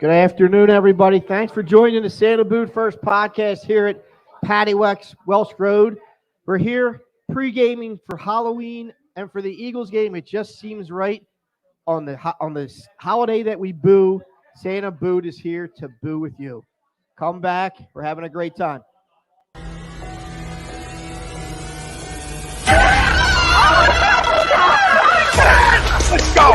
Good afternoon, everybody. Thanks for joining the Santa Boot First podcast here at Paddy Welsh Road. We're here pre-gaming for Halloween and for the Eagles game. It just seems right on this holiday that we boo. Santa Boot is here to boo with you. Come back. We're having a great time. Let's go!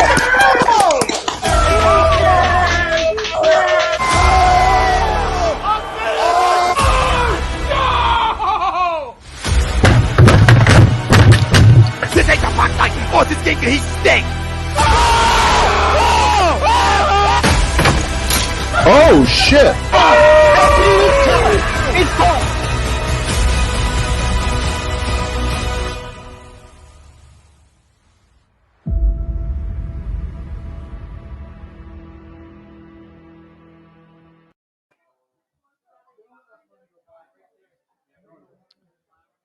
This ain't the fuck like oh, this game he stinks! Oh shit! It's gone!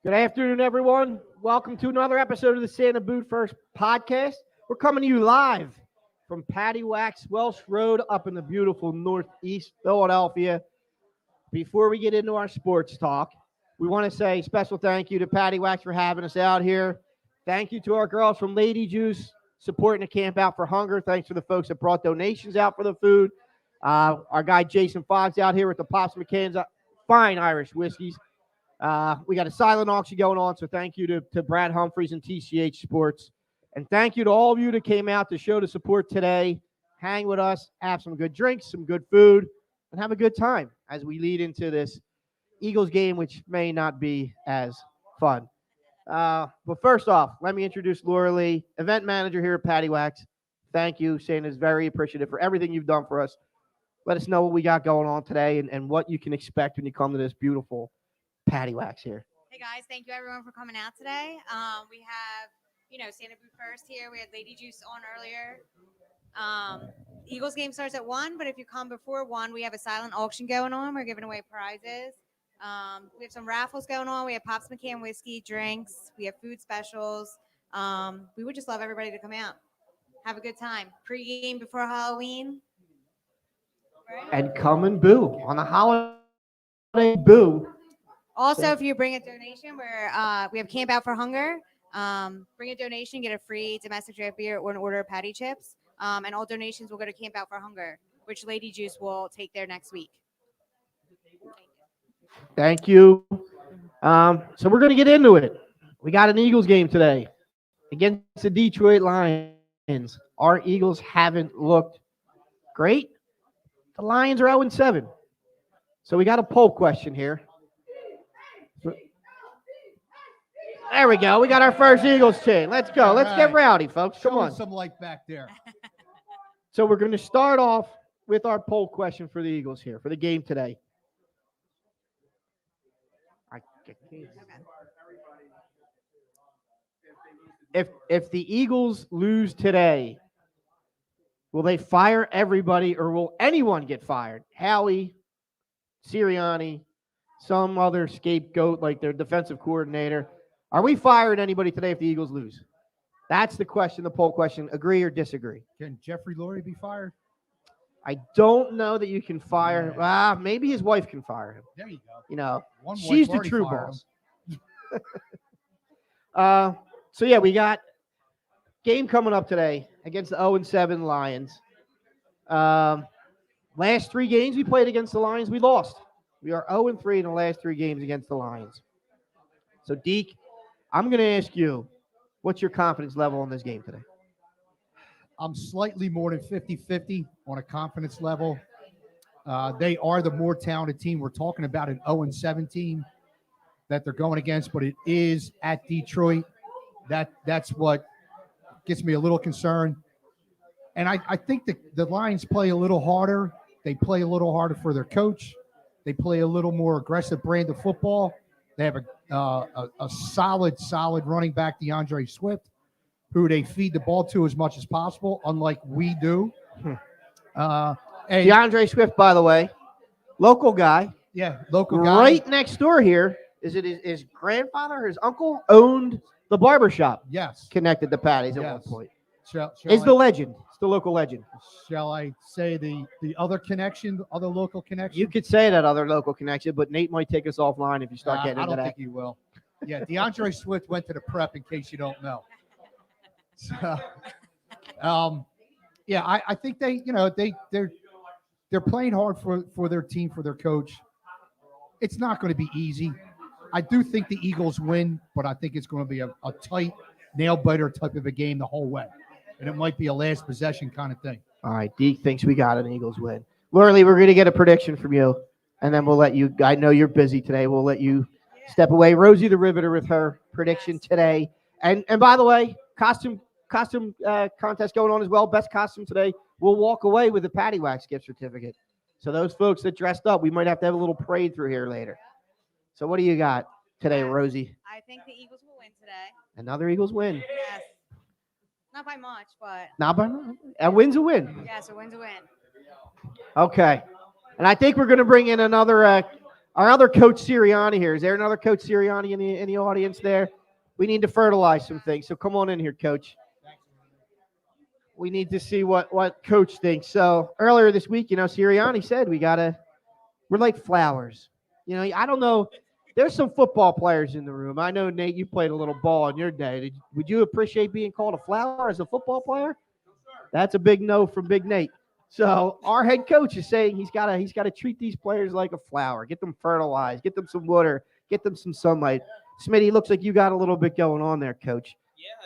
Good afternoon, everyone. Welcome to another episode of the Santa Boot First podcast. We're coming to you live from Paddy Welsh Road up in the beautiful Northeast Philadelphia. Before we get into our sports talk, we want to say a special thank you to Paddy Wax for having us out here. Thank you to our girls from Lady Juice supporting the Camp Out for Hunger. Thanks to the folks that brought donations out for the food. Our guy Jason Fox out here with the Pops McCann's fine Irish whiskeys. We got a silent auction going on, so thank you to Brad Humphreys and TCH Sports. And thank you to all of you that came out to show the support today. Hang with us, have some good drinks, some good food, and have a good time as we lead into this Eagles game, which may not be as fun. But first off, let me introduce Laura Lee, event manager here at Paddy Wax. Thank you. Shane is very appreciative for everything you've done for us. Let us know what we got going on today and what you can expect when you come to this beautiful Paddy Wax here. Hey guys, thank you everyone for coming out today. We have, Santa Boot First here. We had Lady Juice on earlier. Eagles game starts at 1, but if you come before 1, we have a silent auction going on. We're giving away prizes. We have some raffles going on. We have Pops McCann whiskey, drinks. We have food specials. We would just love everybody to come out. Have a good time. Pre-game before Halloween. Right? And come and boo on the holiday boo. Also, if you bring a donation, we have Camp Out for Hunger. Bring a donation, get a free domestic draft beer or an order of Paddy chips. And all donations will go to Camp Out for Hunger, which Lady Juice will take there next week. Thank you. So we're going to get into it. We got an Eagles game today against the Detroit Lions. Our Eagles haven't looked great. The Lions are 0-7. So we got a poll question here. There we go. We got our first Eagles chain. Let's go. Let's get rowdy, folks. Come on. Some light back there. So we're going to start off with our poll question for the Eagles here for the game today. If the Eagles lose today, will they fire everybody or will anyone get fired? Howie, Sirianni, some other scapegoat like their defensive coordinator. Are we firing anybody today if the Eagles lose? That's the question, the poll question. Agree or disagree? Can Jeffrey Lurie be fired? I don't know that you can fire. Maybe his wife can fire him. There you go. She's the true boss. So, we got game coming up today against the 0-7 Lions. Last 3 games we played against the Lions, we lost. We are 0-3 in the last 3 games against the Lions. So, Deke, I'm going to ask you, what's your confidence level on this game today? I'm slightly more than 50-50 on a confidence level. They are the more talented team. We're talking about an 0-7 team that they're going against, but it is at Detroit. That's what gets me a little concerned. And I think the Lions play a little harder. They play a little harder for their coach. They play a little more aggressive brand of football. They have a solid running back, DeAndre Swift, who they feed the ball to as much as possible, unlike we do. DeAndre Swift, by the way, local guy. Yeah, local guy. Right next door here, his grandfather, his uncle, owned the barbershop. Yes. Connected to Paddy's at one point. Is the legend. It's the local legend. Shall I say the other connection, the other local connection? You could say that other local connection, but Nate might take us offline if you start getting I into don't that. think he will. Yeah, DeAndre Swift went to the prep in case you don't know. So, yeah, I think they're playing hard for their team, for their coach. It's not going to be easy. I do think the Eagles win, but I think it's going to be a tight nail biter type of a game the whole way, and it might be a last possession kind of thing. All right, Deke thinks we got an Eagles win. Literally, we're going to get a prediction from you, and then we'll let you. I know you're busy today. We'll let you step away. Rosie the Riveter with her prediction today. And by the way, costume contest going on as well. Best costume today. We'll walk away with a Paddy Wax gift certificate. So those folks that dressed up, we might have to have a little parade through here later. So what do you got today, Rosie? I think the Eagles will win today. Another Eagles win. Yes. Not by much, but. Not by much. A win's a win. Yes, a win's a win. Okay. And I think we're going to bring in another, our other Coach Sirianni here. Is there another Coach Sirianni in the audience there? We need to fertilize some things. So come on in here, Coach. We need to see what Coach thinks. So earlier this week, Sirianni said we're like flowers. I don't know. There's some football players in the room. I know, Nate, you played a little ball in your day. Would you appreciate being called a flower as a football player? That's a big no from Big Nate. So our head coach is saying he's got to treat these players like a flower. Get them fertilized. Get them some water. Get them some sunlight. Smitty, looks like you got a little bit going on there, Coach.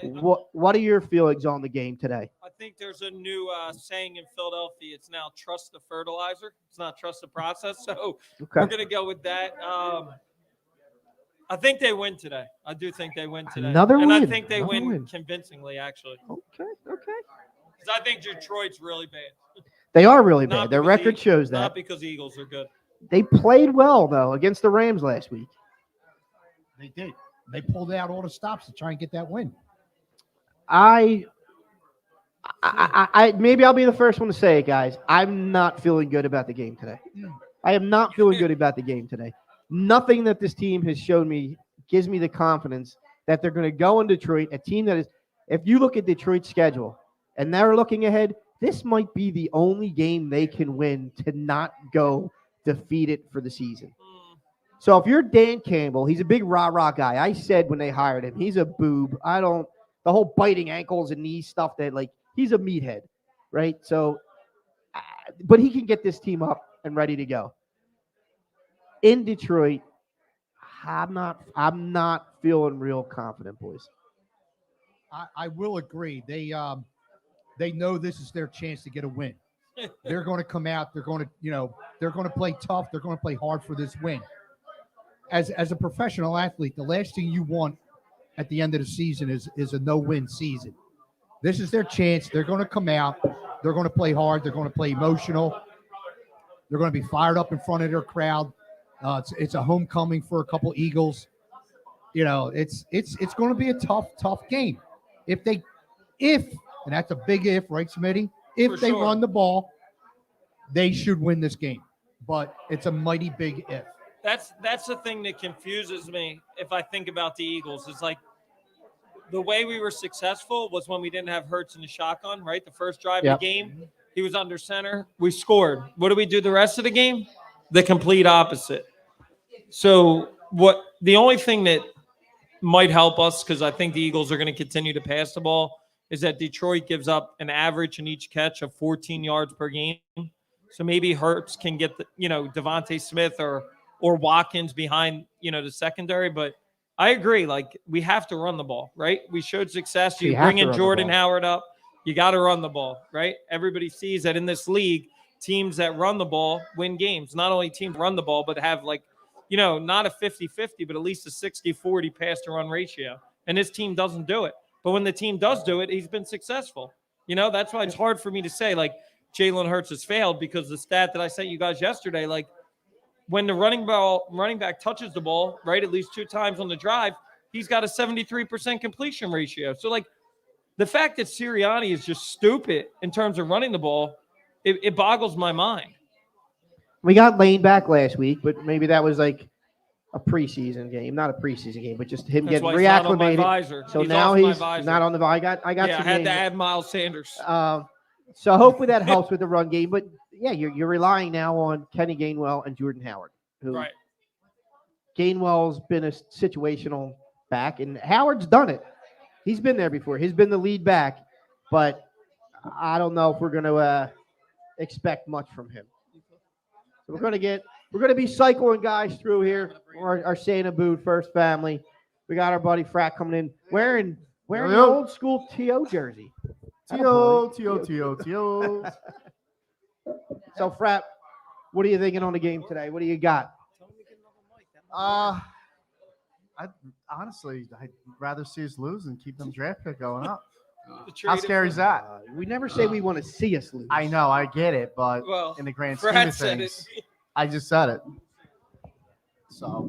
Yeah. What are your feelings on the game today? I think there's a new saying in Philadelphia. It's now trust the fertilizer. It's not trust the process. So We're going to go with that. I think they win today. I do think they win today. Another win. I think they win convincingly, actually. Okay. Because I think Detroit's really bad. They are really bad. Their record shows that. Not because the Eagles are good. They played well, though, against the Rams last week. They did. They pulled out all the stops to try and get that win. I maybe I'll be the first one to say it, guys. I'm not feeling good about the game today. I am not feeling good about the game today. Nothing that this team has shown me gives me the confidence that they're going to go in Detroit, a team that is, if you look at Detroit's schedule and they're looking ahead, this might be the only game they can win to not go defeated for the season. So if you're Dan Campbell, he's a big rah-rah guy. I said when they hired him, he's a boob. The whole biting ankles and knees stuff he's a meathead, right? So, but he can get this team up and ready to go. In Detroit, I'm not feeling real confident, boys. I will agree. They know this is their chance to get a win. They're going to come out. They're going to play tough. They're going to play hard for this win. As a professional athlete, the last thing you want at the end of the season is a no-win season. This is their chance. They're going to come out. They're going to play hard. They're going to play emotional. They're going to be fired up in front of their crowd. It's a homecoming for a couple Eagles. It's going to be a tough game. If and that's a big if, right, Smitty? If they run the ball, they should win this game. But it's a mighty big if. That's the thing that confuses me if I think about the Eagles. Is like the way we were successful was when we didn't have Hurts in the shotgun, right? The first drive of the game, he was under center. We scored. What do we do the rest of the game? The complete opposite. So the only thing that might help us, because I think the Eagles are going to continue to pass the ball, is that Detroit gives up an average in each catch of 14 yards per game. So maybe Hurts can get Devontae Smith or Watkins behind, the secondary. But I agree. We have to run the ball, right? We showed success. You bring in Jordan Howard up. You got to run the ball, right? Everybody sees that in this league, teams that run the ball win games. Not only teams run the ball, but have not a 50-50, but at least a 60-40 pass to run ratio. And this team doesn't do it. But when the team does do it, he's been successful. That's why it's hard for me to say, Jalen Hurts has failed, because the stat that I sent you guys yesterday, when the running back touches the ball, right, at least 2 times on the drive, he's got a 73% completion ratio. So, the fact that Sirianni is just stupid in terms of running the ball, it boggles my mind. We got Lane back last week, but maybe that was a preseason game, not a preseason game, but just him That's getting why he's not on my reacclimated. visor. So He's now off my he's visor. not on the. I got Yeah, I some had to names. add Miles Sanders. So hopefully that helps with the run game. But yeah, you're relying now on Kenny Gainwell and Jordan Howard, who Right. Gainwell's been a situational back, and Howard's done it. He's been there before. He's been the lead back, but I don't know if we're going to expect much from him. So we're going to be cycling guys through here. Our Santa Boot First family. We got our buddy Frat coming in wearing the old school TO jersey. T.O. So Frat, what are you thinking on the game today? What do you got? I'd rather see us lose and keep them draft pick going up. How scary is that? We never say we want to see us lose. I know, I get it, but Well, in the grand scheme Frat of said things, it. I just said it. So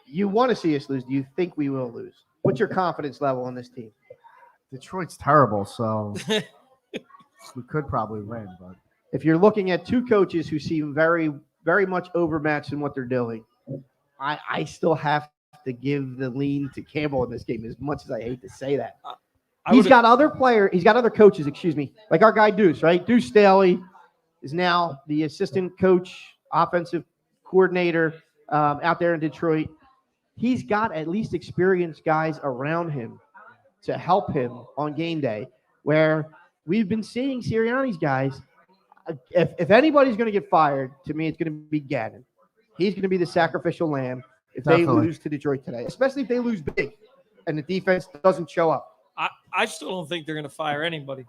you want to see us lose. Do you think we will lose? What's your confidence level on this team? Detroit's terrible, so we could probably win. But If you're looking at two coaches who seem very, very much overmatched in what they're doing, I still have to give the lean to Campbell in this game, as much as I hate to say that. He's got other coaches, like our guy Deuce, right? Deuce Staley is now the assistant coach, offensive coordinator out there in Detroit. He's got at least experienced guys around him to help him on game day, where we've been seeing Sirianni's guys. If anybody's going to get fired, to me, it's going to be Gannon. He's going to be the sacrificial lamb if they lose to Detroit today, especially if they lose big and the defense doesn't show up. I still don't think they're going to fire anybody.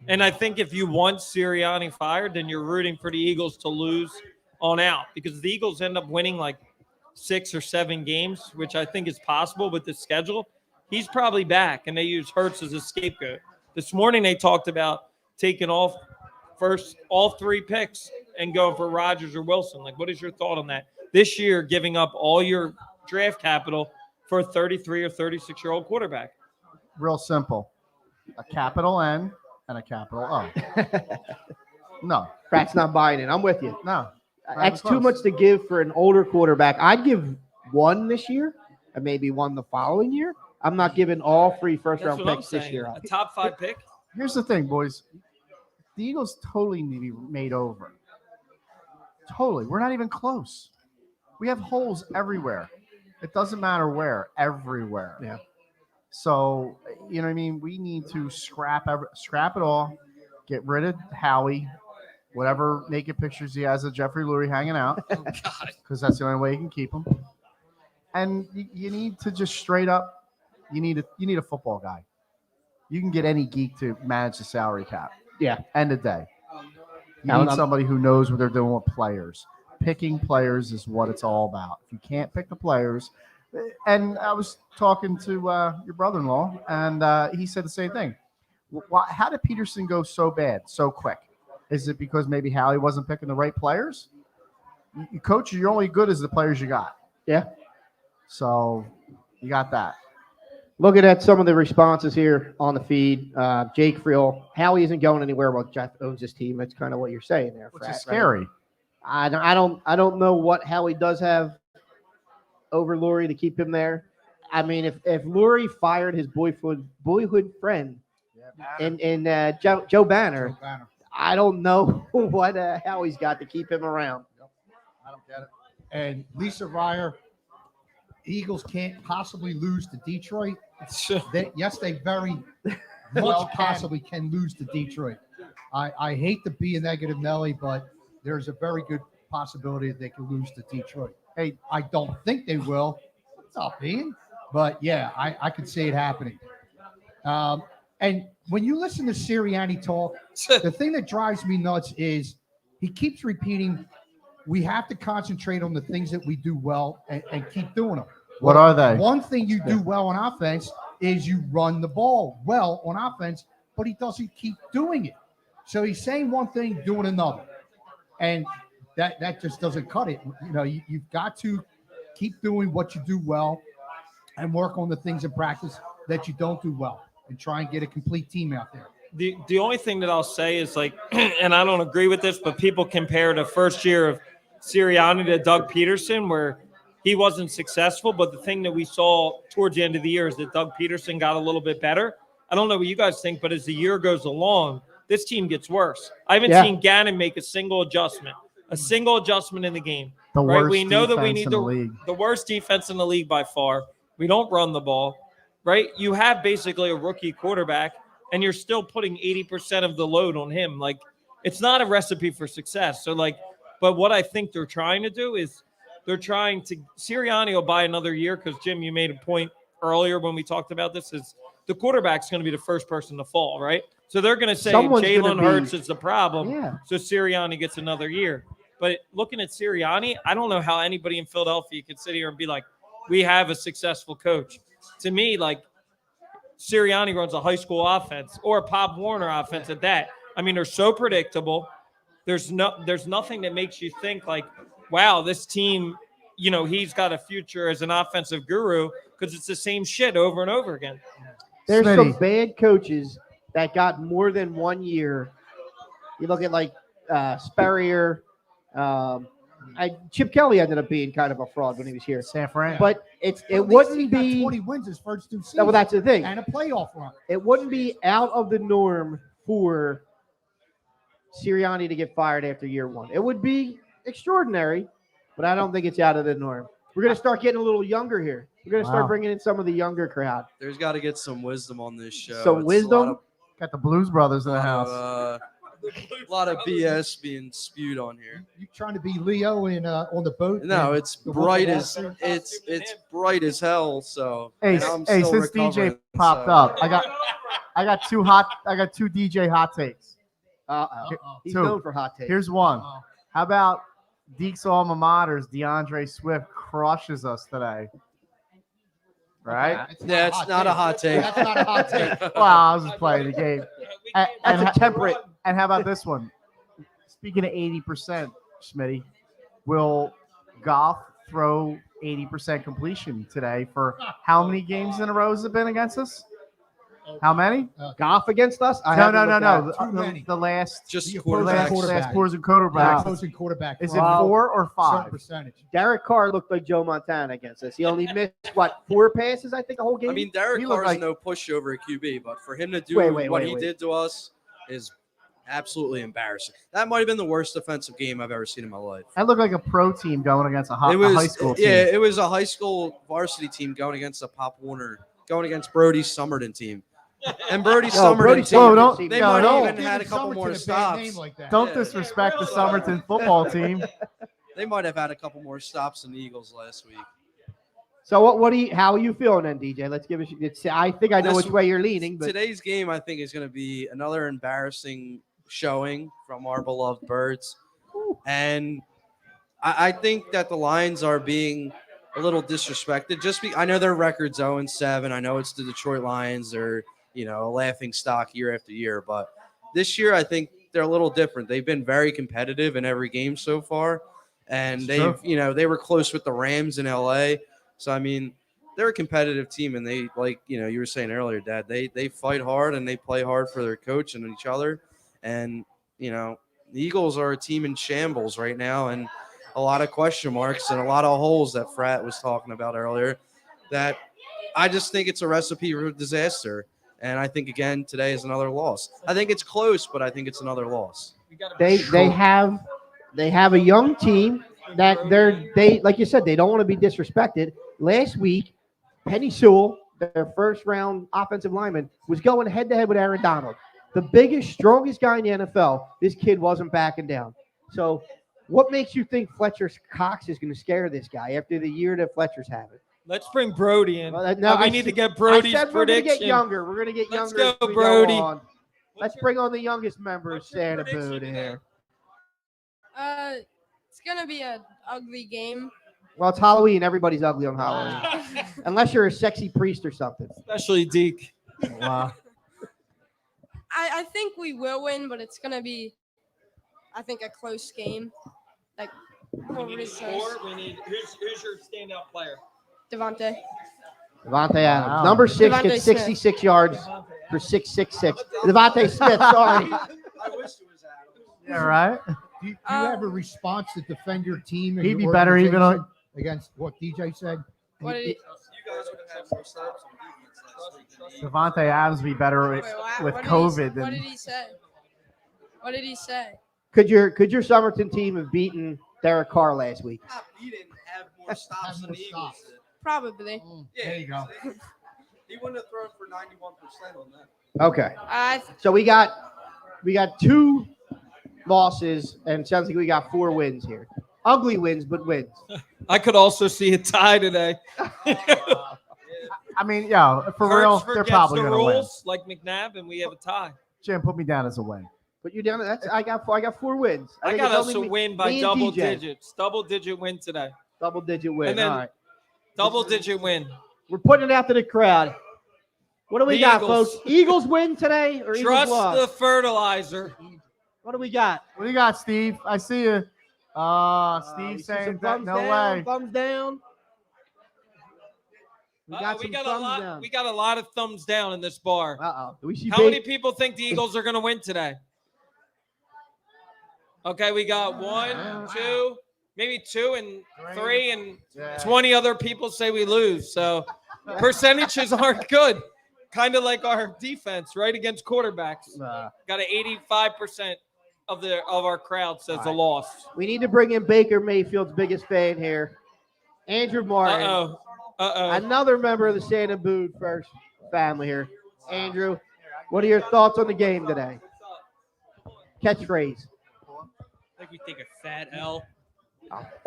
And I think if you want Sirianni fired, then you're rooting for the Eagles to lose on out, because the Eagles end up winning like 6 or 7 games, which I think is possible with the schedule. He's probably back, and they use Hurts as a scapegoat. This morning they talked about taking off all 3 picks and going for Rodgers or Wilson. Like, what is your thought on that? This year, giving up all your draft capital for a 33 or 36-year-old quarterback. real simple: a capital N and a capital O. No, Pratt's not buying it. I'm with you. no. That's too much to give for an older quarterback. I'd give 1 this year and maybe 1 the following year. I'm not giving all 3 first-round That's what I'm picks this saying. year. A top 5 pick? Here's the thing, boys. The Eagles totally need to be made over. Totally. We're not even close. We have holes everywhere. It doesn't matter where. Everywhere. Yeah. So, you know what I mean? We need to scrap it all, get rid of Howie, whatever naked pictures he has of Jeffrey Lurie hanging out, because that's the only way you can keep him. And you need to just straight up, you need a football guy. You can get any geek to manage the salary cap. Yeah. End of day. You need somebody who knows what they're doing with players. Picking players is what it's all about. If you can't pick the players, and I was talking to your brother-in-law, and he said the same thing. How did Peterson go so bad so quick? Is it because maybe Howie wasn't picking the right players? Coach, you're only good as the players you got. Yeah. So you got that. Looking at some of the responses here on the feed, Jake Friel, Howie isn't going anywhere while Jeff owns his team. That's kind of what you're saying there, Which Frat, is scary. Right? I don't know what Howie does have over Lurie to keep him there. I mean, if Lurie fired his boyhood friend in Joe Banner, I don't know what Howie's got to keep him around. I don't get it. And Lisa Ryer, Eagles can't possibly lose to Detroit. They very much possibly can lose to Detroit. I hate to be a negative Nelly, but there's a very good possibility that they can lose to Detroit. Hey, I don't think they will. Stop being. But, yeah, I can see it happening. And when you listen to Sirianni talk, the thing that drives me nuts is he keeps repeating, we have to concentrate on the things that we do well and keep doing them. What are they? One thing you do well on offense is you run the ball well on offense, but he doesn't keep doing it. So he's saying one thing, doing another. And that just doesn't cut it. You know, you've got to keep doing what you do well and work on the things in practice that you don't do well and try and get a complete team out there. The only thing that I'll say is, like, and I don't agree with this, but people compare the first year of Sirianni to Doug Peterson, where he wasn't successful. But the thing that we saw towards the end of the year is that Doug Peterson got a little bit better. I don't know what you guys think, but as the year goes along, this team gets worse. I haven't seen Gannon make a single adjustment in the game. The right? worst We know that we defense need in the league. the worst defense in the league by far. We don't run the ball, right? You have basically a rookie quarterback, and you're still putting 80% of the load on him. Like, it's not a recipe for success. So, like, but what I think they're trying to do is Sirianni will buy another year because, Jim, you made a point earlier when we talked about this, is the quarterback's going to be the first person to fall, right? So they're going to say Jalen Hurts is the problem, so Sirianni gets another year. But looking at Sirianni, I don't know how anybody in Philadelphia could sit here and be like, we have a successful coach. To me, like, Sirianni runs a high school offense or a Pop Warner offense at that. I mean, they're so predictable. There's nothing that makes you think like, wow, this team, you know, he's got a future as an offensive guru, because it's the same shit over and over again. There's some bad coaches that got more than 1 year. You look at like Spurrier. Chip Kelly ended up being kind of a fraud when he was here. San Fran. But it wouldn't He got be 20 wins his first 2 seasons. Well, that's the thing. And a playoff run. It wouldn't be out of the norm for Sirianni to get fired after year 1. It would be extraordinary, but I don't think it's out of the norm. We're going to start getting a little younger here. We're going to start bringing in some of the younger crowd. There's got to get some wisdom on this show. Some wisdom? Got the Blues Brothers in the house. A lot of BS being spewed on here. You trying to be Leo in on the boat? No, it's bright as it's bright as hell. So Hey, since DJ popped up, I got two DJ hot takes. He's Two. known for hot takes. Here's one. How about Deke's alma mater's DeAndre Swift crushes us today? Right? Yeah, it's not a hot take. That's not a hot take. Well, I was just playing the game. That's a temperate. And how about this one? Speaking of 80%, Schmitty, will Goff throw 80% completion today for how many games in a row has it been against us? How many? Goff against us? No. Too many. The last Just last quarterbacks. quarters quarterbacks. Opposing quarterback. Is it 4 or 5? Certain percentage. Derek Carr looked like Joe Montana against us. He only missed, 4 passes, I think, the whole game? I mean, Derek He looked Carr's like- no pushover at QB, but for him to do what he did to us is absolutely embarrassing. That might have been the worst defensive game I've ever seen in my life. That looked like a pro team going against a high school team. Yeah, it was a high school varsity team going against a Pop Warner, going against Brody Summerton team. And Brody Summerton team, they might have even had a couple more stops. Don't disrespect the Summerton football team. They might have had a couple more stops than the Eagles last week. So how are you feeling then, DJ? Let's give it. I think I know which way you're leaning. But Today's game, I think, is going to be another embarrassing showing from our beloved Birds. And I think that the Lions are being a little disrespected. I know their record's 0-7. I know it's the Detroit Lions. They're, a laughing stock year after year. But this year, I think they're a little different. They've been very competitive in every game so far. And they were close with the Rams in LA. So, I mean, they're a competitive team. And they, like, you were saying earlier, Dad, they fight hard and they play hard for their coach and each other. And, the Eagles are a team in shambles right now. And a lot of question marks and a lot of holes that Frat was talking about earlier, that I just think it's a recipe for disaster. And I think, again, today is another loss. I think it's close, but I think it's another loss. they have a young team that they like you said, they don't want to be disrespected. Last week, Penny Sewell, their first round offensive lineman, was going head to head with Aaron Donald, the biggest, strongest guy in the NFL. This kid wasn't backing down. So what makes you think Fletcher Cox is going to scare this guy after the year that Fletcher's having? Let's bring Brody in. We need to get Brody's prediction. We're going to get younger. We're going to get younger. Let's go, Brody. Let's bring on the youngest member of Santa Boot in here. It's going to be an ugly game. Well, it's Halloween. Everybody's ugly on Halloween. Unless you're a sexy priest or something. Especially Deke. Wow. I think we will win, but it's going to be, I think, a close game. Like, We need score. Who's your standout player? Devontae Adams. Wow. Number 6 Devontae gets 66 yards for 666. Devontae Smith, sorry. I wish it was Adam. Yeah, right? Do you have a response to defend your team? And He'd your be better even organization on. against what DJ said. What did he? You guys would have had some snaps on defense last week. Devontae Adams be better with What did COVID What than did he say? What did he say? Could your Somerton team have beaten Derek Carr last week? He didn't have more stops than the Eagles did. Probably. There you go. He wouldn't have thrown for 91% on that. Okay. I So we got 2 losses, and it sounds like we got 4 wins here. Ugly wins, but wins. I could also see a tie today. I mean, yeah, for real, Hurts they're forgets probably the going to win. rules like McNabb, and we have a tie. Jim, put me down as a win. Put you down. I got 4 wins. I think got it's us only a me- win by me and double DJ. digits. Double-digit win today. Double-digit win. And then- All right. Double-digit win. We're putting it out to the crowd. What do we The got, Eagles. folks? Eagles win today or Eagles Trust lost? the fertilizer. What do we got? What do you got, Steve? I see you. We Steve see saying some that thumbs no down, way. Thumbs down. We got some a thumbs lot. down. We got a lot of thumbs down in this bar. Uh-oh. Do we see How many people think the Eagles are going to win today? Okay, we got 1, 2, maybe 2 and 3, and 20 other people say we lose. So percentages aren't good. Kind of like our defense, right, against quarterbacks. Got an 85% of our crowd says a loss. We need to bring in Baker Mayfield's biggest fan here, Andrew Martin. Uh-oh. Another member of the Santa Boot First family here. Andrew, what are your thoughts on the game today? Catchphrase. I think we take a fat L.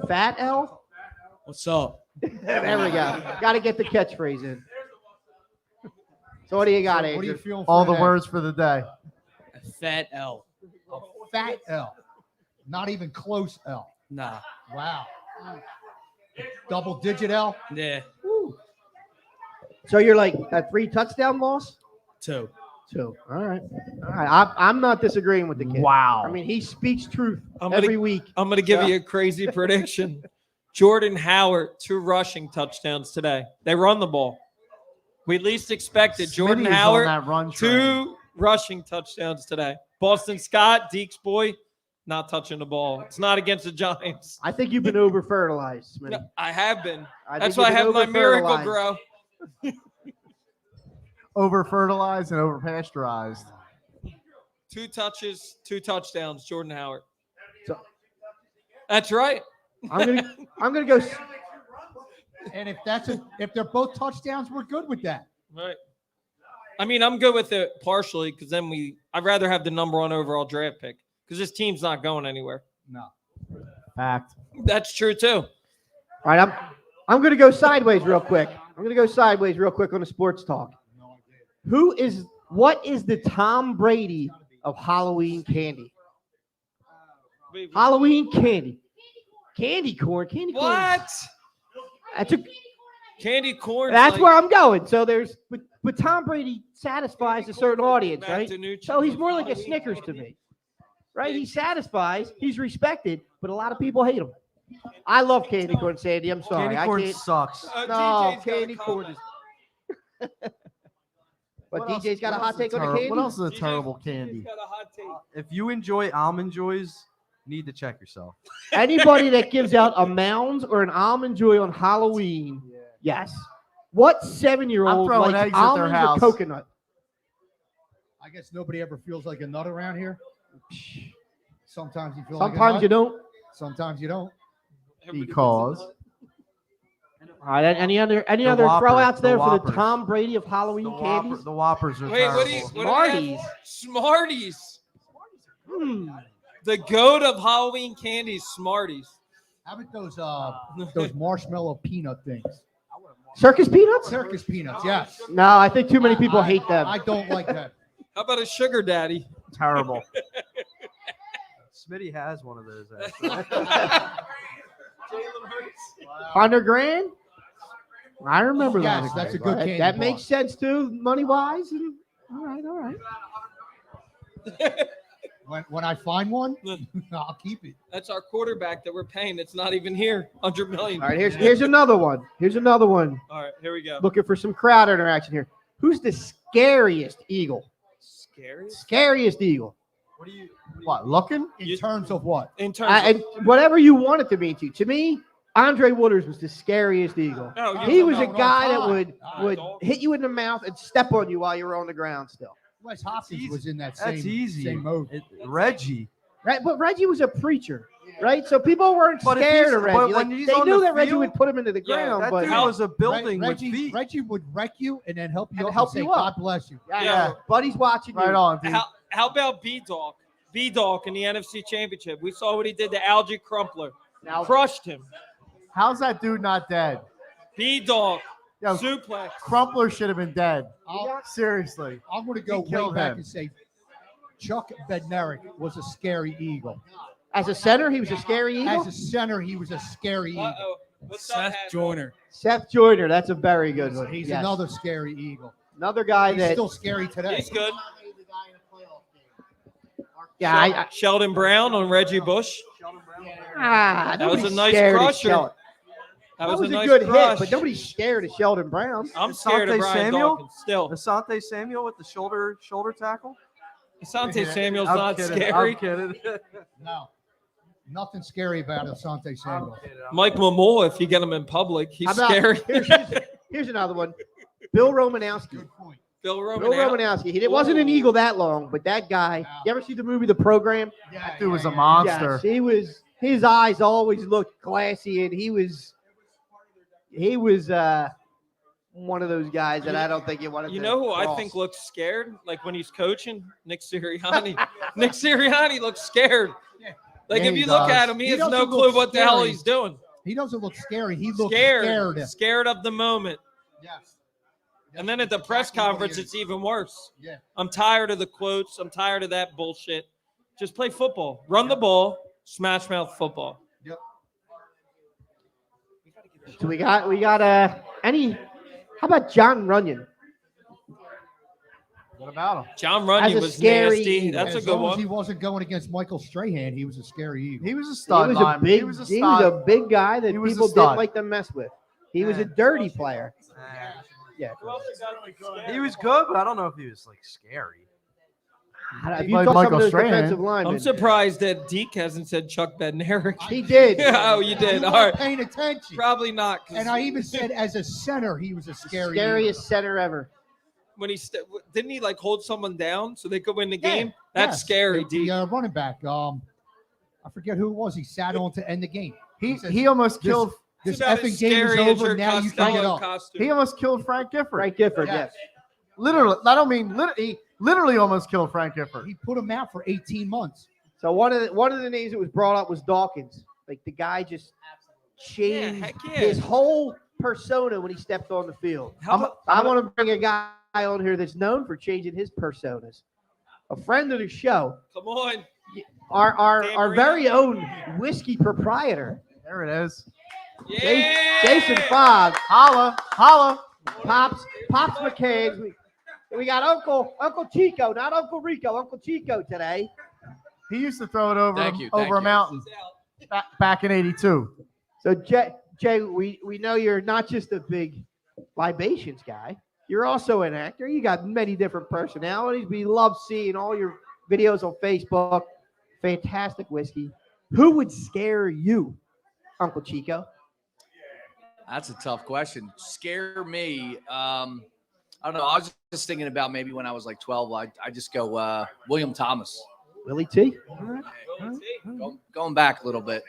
Fat L? What's up? There we go. Got to get the catchphrase in. So what do you got, What are you Andrew? feeling? All for the that? words for the day. A fat L. Fat L. Not even close L. Nah. Wow. Double digit L. Yeah. So you're like a 3 touchdown loss? 2. 2. All right. I'm not disagreeing with the kid. Wow. I mean, he speaks truth I'm every gonna- week. I'm going to give you a crazy prediction. Jordan Howard, 2 rushing touchdowns today. They run the ball. We least expected. Jordan Smitty is on Howard, that run 2 train. rushing touchdowns today. Boston Scott, Deke's boy, not touching the ball. It's not against the Giants. I think you've been over fertilized, man. No, I have been. I That's think why I you've have been my miracle over-fertilized. grow. Over fertilized and over pasteurized. 2 touches, 2 touchdowns, Jordan Howard. So- That's right. I'm gonna go. And if they're both touchdowns, we're good with that. Right. I mean, I'm good with it partially because then I'd rather have the number 1 overall draft pick because this team's not going anywhere. No. Fact. That's true too. All right, I'm gonna go sideways real quick. I'm gonna go sideways real quick on the sports talk. What is the Tom Brady of Halloween candy? Halloween candy. Candy corn. Candy corn. What? That's a Candy corn. That's where I'm going. So but Tom Brady satisfies a certain audience, Matt right? DiNucci So he's of more like a Halloween Snickers to candy. me, right? He satisfies, he's respected, but a lot of people hate him. I love candy corn, Sandy. I'm sorry. Candy I corn can't. sucks. No, DJ's got a candy corn comment. is. But What DJ's got a hot take on the candy. What else is a DJ terrible DJ's candy? got a hot take. If you enjoy almond joys, you need to check yourself. Anybody that gives out a Mounds or an Almond Joy on Halloween, yes. What 7-year-old I'm throwing likes eggs at their almonds or house. coconut? I guess nobody ever feels like a nut around here. Sometimes you feel Sometimes like a nut. you don't. Sometimes you don't. Because All right. Any other Whopper, throwouts the there for the Whoppers. Tom Brady of Halloween candies? the Whoppers are Wait, what do terrible. you? What do we have? Smarties. The goat of Halloween candies, Smarties. How about those marshmallow peanut things? Circus peanuts? Circus peanuts, yes. No, I think too many people hate them. I don't like that. How about a sugar daddy? terrible. Smitty has one of those. Actually. $100,000? I remember that. Yes, that's a good candy That bar. makes sense too, money wise. All right. When I find one, I'll keep it. That's our quarterback that we're paying. It's not even here. $100 million. All right, here's another one. All right, here we go. Looking for some crowd interaction here. Who's the scariest Eagle? Scary? Scariest Eagle. What, looking? In terms of what? In terms And whatever you want it to mean to me, Andre Wooders was the scariest Eagle. No, He was a no, guy no, that would dog. hit you in the mouth and step on you while you were on the ground still. Wes Hopkins was in that That's same, easy. same mode. Reggie. Right, but Reggie was a preacher, right? So people weren't But if scared he's- of Reggie. but Like, when he's they on knew the that Reggie field, would put him into the yeah, ground, That but dude was a building with Reggie, feet. Reggie would wreck you and then help you And up help and say, you up. God bless you. yeah, buddy's watching you. Right on, dude. How about B-Dog? B-Dog in the NFC Championship. We saw what he did to Algie Crumpler. Now, Crushed him. How's that dude not dead? B-Dog. Yo, Suplex. Crumpler should have been dead. I'll- Seriously. I'm going to go He way killed back him. and say Chuck Bednarik was a scary Eagle. as a center, he was a scary Eagle. As a center, he was a scary Eagle. Uh-oh. What's up, Seth Hasbro? Joyner. Seth Joyner, that's a very good one. He's Yes. another scary Eagle. Another guy He's that, still scary today. He's good. yeah, I Sheldon Brown on Reggie Bush. that That was a nobody's nice scared of crusher. Sheldon. That That was was a a nice good crush. hit, but nobody's scared of Sheldon Brown. I'm scared of Asante Brian Samuel? Dawkins still. Asante Samuel with the shoulder tackle. Asante Samuel's I'm not kidding. scary. I'm kidding. No. Nothing scary about Asante Samuel. Mike Mamula, if you get him in public, he's How about- scary. Here's another one. Bill Romanowski. Good point. Bill Roman. Bill Romanowski. He wasn't an Eagle that long, but that guy. You ever see the movie The Program? Yeah, Dude was a yeah. monster. Yes, he was. His eyes always looked glassy, and he was one of those guys that I don't think you wanted. You to know who I cross. think looks scared? Like when he's coaching, Nick Sirianni. Nick Sirianni looks scared. Like Yeah, if he you look does. at him, he He has doesn't no look clue what the hell scary. he's doing. He doesn't look scary. He looks Scared. scared. Scared of the moment. Yes. And then at the press conference, it's even worse. Yeah. I'm tired of the quotes. I'm tired of that bullshit. Just play football. Run the ball. Smash mouth football. So we got any? How about John Runyon? What about him? John Runyon As a was scary nasty. Eagle. That's a As good long as he one. wasn't going against Michael Strahan, he was a scary Eagle. He was a He stud was lineman. a big. He was a He was stud. a big guy that He was a people stud. didn't like to mess with. He was a dirty player. Yeah. He was good, but I don't know if he was like scary. Have He you played talked some Michael of those Strahan. defensive linemen? I'm surprised that Deke hasn't said Chuck Bednarik. He did. Oh, you did. You All weren't right. paying attention. Probably not. 'cause And I even said as a center, he was a scary Eagle. Scariest center ever. when he didn't he like hold someone down so they could win the Yeah, game? That's yes. scary, The Deke. running back. I forget who it was. He sat on to end the game. He almost This- killed. This It's about effing as game is scary as over. your Now you can get Costello up. costume. He almost killed Frank Gifford. Frank Gifford, Yes. yes. Literally, I don't mean he literally almost killed Frank Gifford. He put him out for 18 months. So one of the names that was brought up was Dawkins. Like the guy just changed heck yeah. his whole persona when he stepped on the field. How about- I want to bring a guy on here that's known for changing his personas. A friend of the show, Come on. our Dan very own whiskey proprietor, There it is. Yeah. Jason Fogg, Holla, holla. Pops McCain. We got Uncle Chico, not Uncle Rico, Uncle Chico today. He used to throw it over Thank you, over thank a you. mountain back in '82. So Jay, we know you're not just a big libations guy. You're also an actor. You got many different personalities. We love seeing all your videos on Facebook. Fantastic whiskey. Who would scare you, Uncle Chico? That's a tough question. Scare me. I don't know. I was just thinking about maybe when I was like 12. I just go William Thomas. Willie T. Going back a little bit.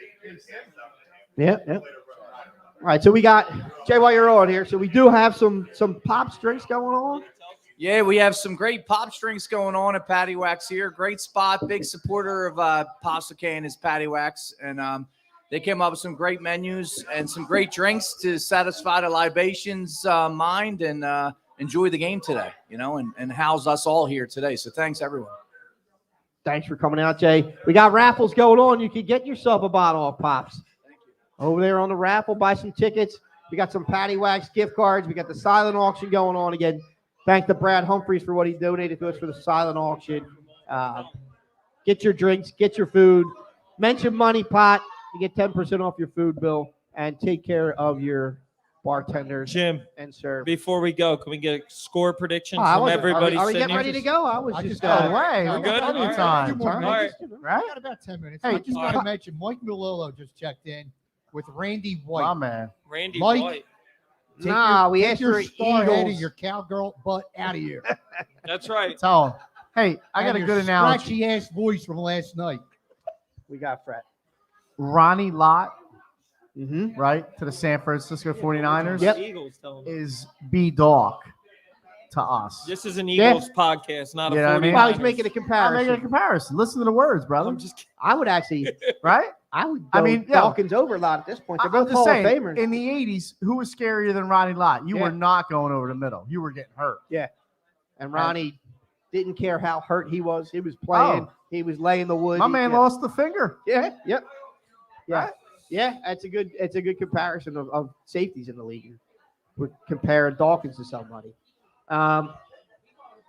Yeah. All right, so we got Jay while you're on here. So we do have some pops drinks going on. Yeah, we have some great pop drinks going on at Paddy Wax here. Great spot. Big supporter of Pasta and his Paddy Wax. And they came up with some great menus and some great drinks to satisfy the libations mind and enjoy the game today, and house us all here today. So thanks, everyone. Thanks for coming out, Jay. We got raffles going on. You can get yourself a bottle of pops. Over there on the raffle, buy some tickets. We got some Paddy Wax gift cards. We got the silent auction going on again. Thank to Brad Humphreys for what he donated to us for the silent auction. Get your drinks, get your food. Mention Money Pot. You get 10% off your food bill. And take care of your bartenders Jim, and serve. before we go, can we get a score prediction Oh, I from wasn't- everybody? Are we sitting getting ready here? to go? I was I just just No way. We're We good? got plenty All of right. time. Few more Turn. minutes. Right? We got about 10 minutes. Hey, I just all got to right. mention Mike Milillo just checked in with Randy My White. man. Randy Mike. White. we take asked your for star head and Eagles. your cowgirl butt out of here. That's right. Tell him. Hey, I got And a your good analogy. Scratchy ass voice from last night. We got Fred. Ronnie Lott, Mm-hmm. right, to the San Francisco 49ers Yep. Eagles, tell them. is B-Dog to us. This is an Yeah. Eagles podcast, not a You know what I 49ers. mean? Well, I was making a I'm comparison. making a comparison. Listen to the words, brother. I'm just kidding. I would actually, Right? I would. I Go mean, yeah. Dawkins over a lot at this point. They're I'm both just Hall saying, of Famers. in the 80s, who was scarier than Ronnie Lott? You Yeah. were not going over the middle. You were getting hurt. And Ronnie didn't care how hurt he was. He was playing. Oh. He was laying the wood. My man yeah. lost the finger. Yeah. Yep. Yeah. Right? Yeah. It's a good comparison of safeties in the league. We're comparing Dawkins to somebody.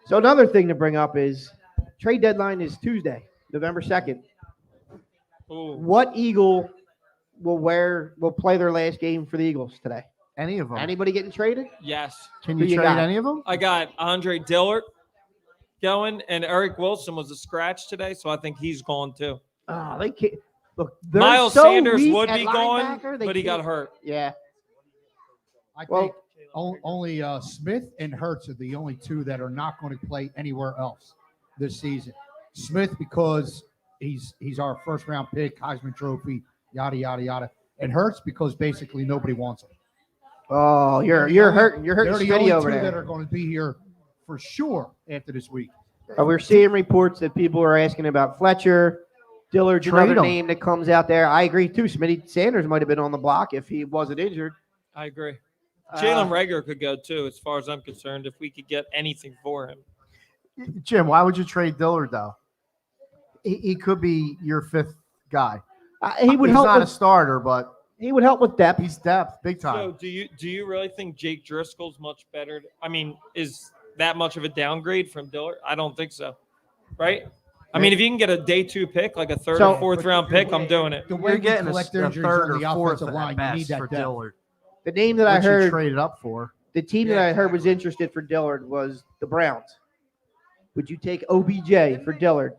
So another thing to bring up is trade deadline is Tuesday, November 2nd. Ooh. What Eagle will play their last game for the Eagles today? Any of them. Anybody getting traded? Yes. Can Who you you trade got? any of them? I got Andre Dillard going, and Eric Wilson was a scratch today, so I think he's gone too. Oh, they can't. Look, they're Miles so Sanders weak would at be going, linebacker, they but he got can't- hurt. Yeah. I Well- think only Smith and Hurts are the only two that are not going to play anywhere else this season. Smith because he's our first round pick, Heisman Trophy, yada yada yada, and Hurts because basically nobody wants him. Oh, you're hurting. You're hurting They're the only Smitty over two that there. are going to be here for sure after this week. We're seeing reports that people are asking about Fletcher. Dillard's Trade another him. name that comes out there. I agree too. Smitty Sanders might have been on the block if he wasn't injured. I agree. Jalen Uh, Reagor could go too, as far as I'm concerned, if we could get anything for him. Jim, why would you trade Dillard, though? He could be your fifth guy. He would He's help. not a With, starter, but he would help with depth. he's depth, big time. So do you really think Jake Driscoll's much better? I mean, is that much of a downgrade from Dillard? I don't think so. Right? I mean, if you can get a day 2 pick, like a third So- or fourth round pick, I'm doing it. The way You're we getting collect a injuries third on the or fourth offensive at line, you best need that for depth. Dillard. The name that I What you heard, traded up for. the team that I heard was interested for Dillard was the Browns. Would you take OBJ for Dillard?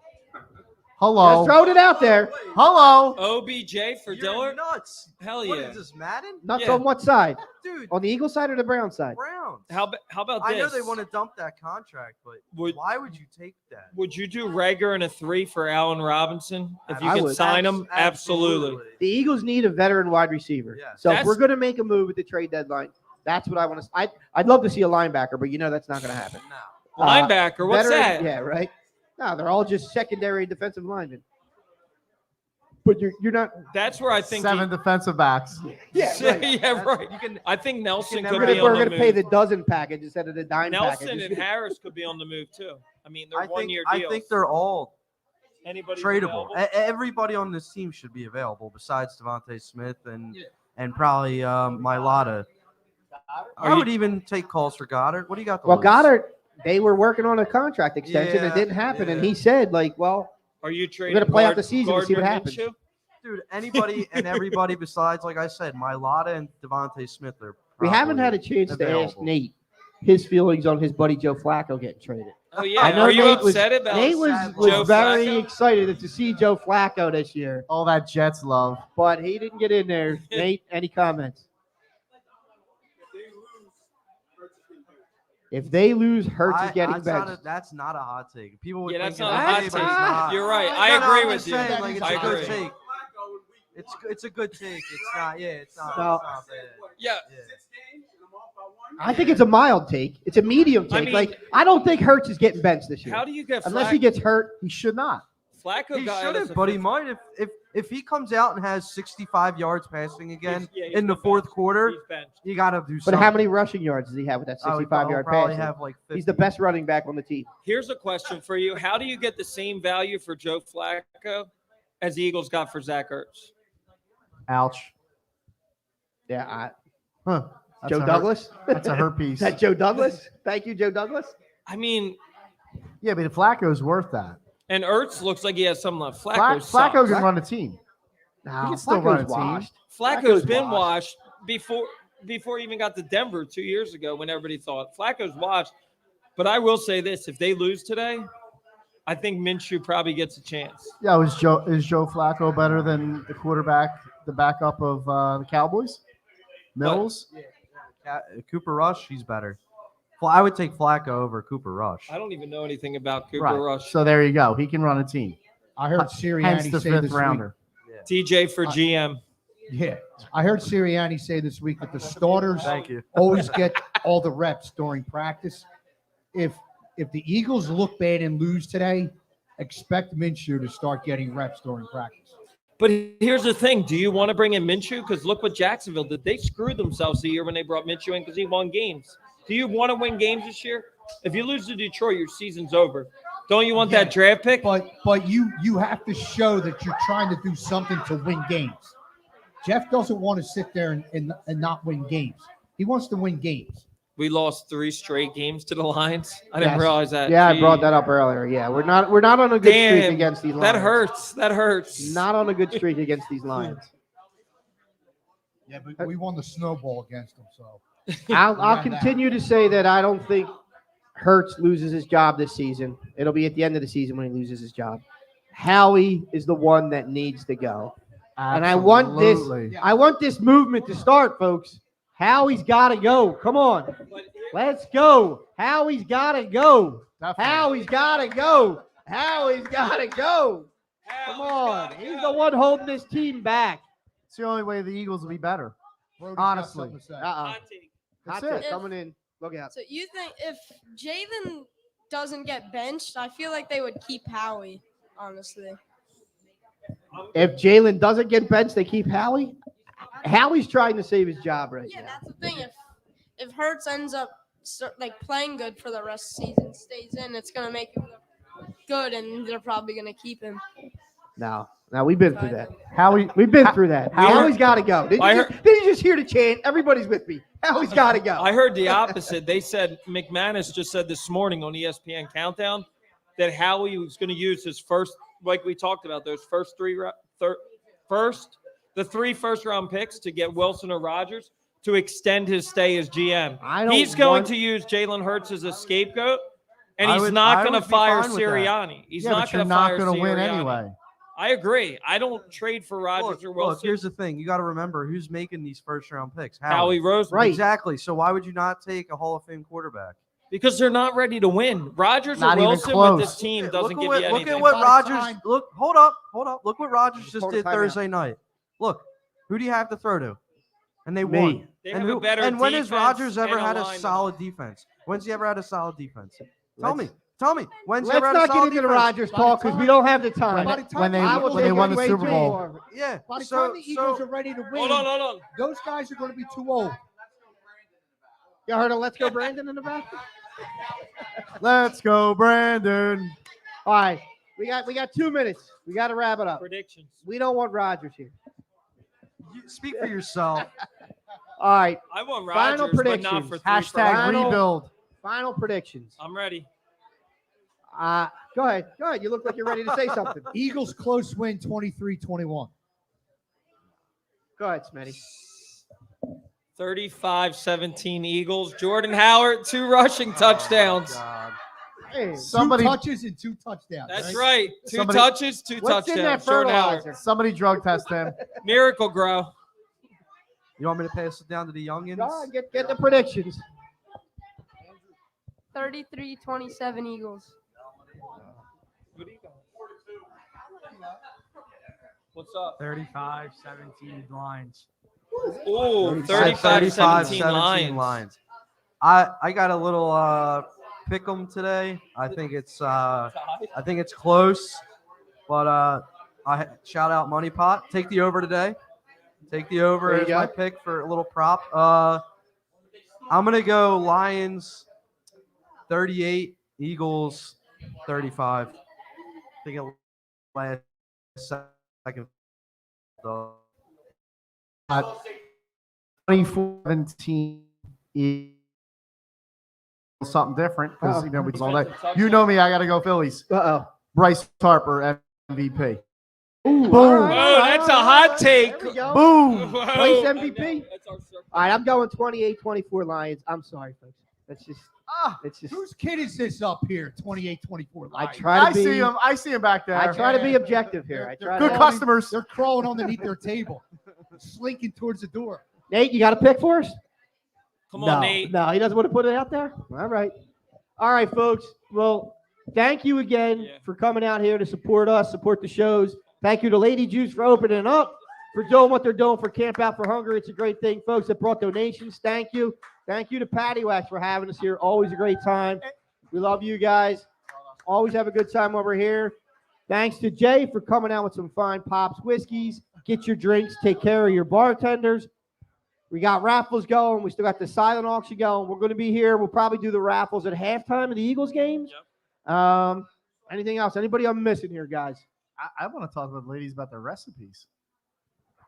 Hello. Just throwing it out there. Hello. OBJ for You're Dillard? nuts. Hell What yeah. is this, Madden? Nuts Yeah. on what side? Dude, On the Eagle side or the Brown side? Browns. How about this? I know they want to dump that contract, but Would- why would you take that? Would you do Rager and a 3 for Allen Robinson if you I could would. sign him? Absolutely. The Eagles need a veteran wide receiver. Yeah. So if That's- we're going to make a move at the trade deadline, that's what I want to. I'd love to see a linebacker, but that's not going to happen. No. Linebacker, what's Veteran- that? Yeah, right. No, they're all just secondary defensive linemen. But you're not. That's where I think. 7 defensive backs. Yeah, right. Yeah, right. You can. I think Nelson never- could We're be going on the to pay move. the dozen package instead of the dime Nelson package. and Harris could be on the move too. I mean, they're I 1 think. year I deals. think they're all Anybody tradable. available? Everybody on this team should be available besides Devontae Smith and Yeah. and probably Mylata. I Are would even take calls for Goddard. What do you got? To Well, lose? Goddard, they were working on a contract extension. It Yeah, didn't happen, and yeah. he said, well, Are you trading? gonna play out the season to see what Gardner happens. Minshew? Dude, anybody and everybody besides, like I said, Mylata and Devontae Smith are. we haven't had a probably chance to ask available. Nate his feelings on his buddy Joe Flacco getting traded. Oh yeah. I know Are you Nate was- upset about Nate was Joe very Flacco? excited to see Joe Flacco this year, All that Jets love. but he didn't get in there. Nate, any comments? If they lose, Hurts is getting benched. That's not a hot take. People would Yeah, think that's it not a is, hot but take. it's not. You're right. No, I no, agree I'm with just you. saying, like, it's I a good agree. take. It's a good take. It's not. Yeah, it's not. No. It's not bad. Yeah. Yeah. I think it's a mild take. It's a medium take. I mean- I don't think Hurts is getting benched this year. How do you get Unless he gets hurt. He should not. Flacco He got out as shouldn't, a but he fifth- might if he comes out and has 65 yards passing again Yeah, he's in the been fourth benched. quarter. He's benched. You got to do But something. how many rushing yards does he have with that Oh, 65-yard he'll probably pass? have like 50. He's the best running back on the team. Here's a question for you: how do you get the same value for Joe Flacco as the Eagles got for Zach Ertz? Ouch. Yeah, Huh. That's Joe a hurt- Douglas. That's a hurt piece. Is that Joe Douglas? Thank you, Joe Douglas. I mean, Yeah, but Flacco's worth that. and Ertz looks like he has something left. Flacco Flacco sucks. can run a team. No, can still run a Flacco's team. washed. Flacco's Flacco's been washed. washed before. before he even got to Denver 2 years ago when everybody thought Flacco's washed. But I will say this: if they lose today, I think Minshew probably gets a chance. Yeah, is Joe Flacco better than the backup of the Cowboys? Mills? Cooper Rush, he's better. Well, I would take Flacco over Cooper Rush. I don't even know anything about Cooper Right. Rush. So there you go. He can run a team. I heard Hence Sirianni the say fifth this rounder. TJ for GM. week. Yeah, I heard Sirianni say this week that the starters Thank you. always get all the reps during practice. If the Eagles look bad and lose today, expect Minshew to start getting reps during practice. But here's the thing: do you want to bring in Minshew? Because look what Jacksonville did. They screwed themselves the year when they brought Minshew in because he won games. Do you want to win games this year? If you lose to Detroit, your season's over. Don't you want that draft pick? But you have to show that you're trying to do something to win games. Jeff doesn't want to sit there and not win games. He wants to win games. We lost 3 straight games to the Lions. I didn't Yes. realize that. Yeah, Gee. I brought that up earlier. Yeah, we're not on a good streak Damn, against these Lions. that hurts. That hurts. Not on a good streak against these Lions. Yeah, but we won the snowball against them, so. I'll continue to say that I don't think Hurts loses his job this season. It'll be at the end of the season when he loses his job. Howie is the one that needs to go. And I want this movement to start, folks. Howie's got to go. Come on. Let's go. Howie's got to go. Howie's got to go. Howie's got to go. Come on. He's the one holding this team back. It's the only way the Eagles will be better. Brody's got Honestly. something to say. Hot That's take it. coming in. Look out. So you think if Jalen doesn't get benched, I feel like they would keep Howie, honestly. If Jalen doesn't get benched, they keep Howie. Howie's trying to save his job right Yeah, now. that's the thing. If Hurts ends up playing good for the rest of the season, stays in, it's gonna make him look good, and they're probably gonna keep him. Now we've been through that. Howie, We've been through that. Howie's got to go. Did I you just hear the chant? Everybody's with me. Howie's got to go. I heard the opposite. They said McManus just said this morning on ESPN Countdown that Howie was going to use his first, like we talked about, those first the 3 first-round picks to get Wilson or Rodgers to extend his stay as GM. He's going to use Jalen Hurts as a scapegoat, and he's not going to fire Sirianni. He's not going to fire Sirianni. You're not going to win anyway. I agree. I don't trade for Rodgers or Wilson. Look, here's the thing. You got to remember who's making these first-round picks. Howie Roseman. Right. Exactly. So why would you not take a Hall of Fame quarterback? Because they're not ready to win. Rodgers Not or even Wilson close. with this team doesn't give you Look anything. at what By the Rodgers. time- Look, hold up. Look what Rodgers just Call the did timeout. Thursday night. Look, who do you have to throw to? And they Me. won. They and have a better and when has defense Rodgers ever and a had a line. solid defense? When's he ever had a solid defense? Tell me. When's he Let's ever had a not get solid into the defense? Rodgers talk because we don't have the time. By the time When they I will when they take won it the way Super too Bowl. far. Yeah. By the so, time the Eagles are ready to win, Hold on. those guys are going to be too old. You heard of Let's Go Brandon in the back? Let's go, Brandon. All right. We got 2 minutes. We got to wrap it up. Predictions. We don't want Rodgers here. You speak for yourself. All right. I want Final Rodgers, but not for predictions. 3 Hashtag first. Final- rebuild. Final predictions. I'm ready. Go ahead. You look like you're ready to say something. Eagles close win 23-21. Go ahead, Smitty. 35-17 Eagles. Jordan Howard, 2 rushing touchdowns. Hey, Somebody, 2 touches and 2 touchdowns. That's right. 2 Somebody- touches, 2 what's in that touchdowns. Jordan Howard. fertilizer? somebody drug test him. Miracle Grow. You want me to pass it down to the youngins? Go on, get the predictions. 33-27 Eagles. What's up? 35-17 Lions. Ooh, 35-17 Lions. Lions. I got a little pick 'em today. I think it's close, but I shout out Money Pot. Take the over today. Take the over There you as go. my pick for a little prop. I'm gonna go Lions 38, Eagles 35. I think it last second. 2017 is something different because Uh-oh. we all day. You know me, I got to go Phillies. Uh-oh. Bryce Harper MVP. Ooh, Boom. all right, Whoa, that's a hot take. There we go. Boom. Whoa. Place MVP. That's our circle. All right, I'm going 28-24 Lions. I'm sorry, folks. That's just. It's just. Whose kid is this up here? 28-24. I Lions? try to I be. see him. I see him back there. I try to be objective here. I try Good to. customers. They're crawling underneath their table, slinking towards the door. Nate, you got a pick for us? Come no, on, Nate. No, he doesn't want to put it out there. All right, folks. Well, thank you again for coming out here to support us, support the shows. Thank you to Lady Juice for opening up, for doing what they're doing for Camp Out for Hunger. It's a great thing, folks, that brought donations. Thank you. Thank you to Paddy Wax for having us here. Always a great time. We love you guys. Always have a good time over here. Thanks to Jay for coming out with some fine Pops whiskeys. Get your drinks. Take care of your bartenders. We got raffles going. We still got the silent auction going. We're going to be here. We'll probably do the raffles at halftime of the Eagles games. Yep. Anything else? Anybody I'm missing here, guys? I want to talk with ladies about their recipes.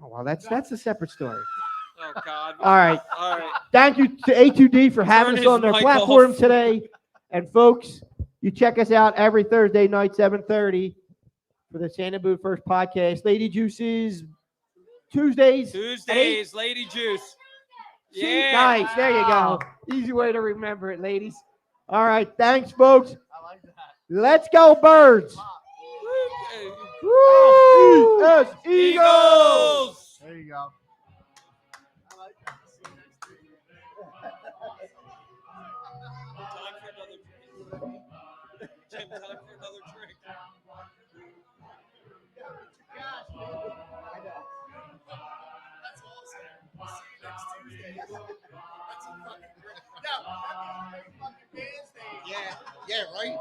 Oh, well, that's a separate story. Oh, God. All right. All right. Thank you to A2D for having Turn us his on their mic platform off. today. And, folks, you check us out every Thursday night, 7:30, for the Santa Boot First podcast. Lady Juices, Tuesdays. Tuesdays, Lady Juice. Yeah. Nice. There you go. Easy way to remember it, ladies. All right. Thanks, folks. I like that. Let's go, Birds. Woo! Yes, Eagles. There you go. Time for another drink. That's awesome. We'll see you next Tuesday. That's a fucking great. Yeah, fucking fans day. Yeah, right.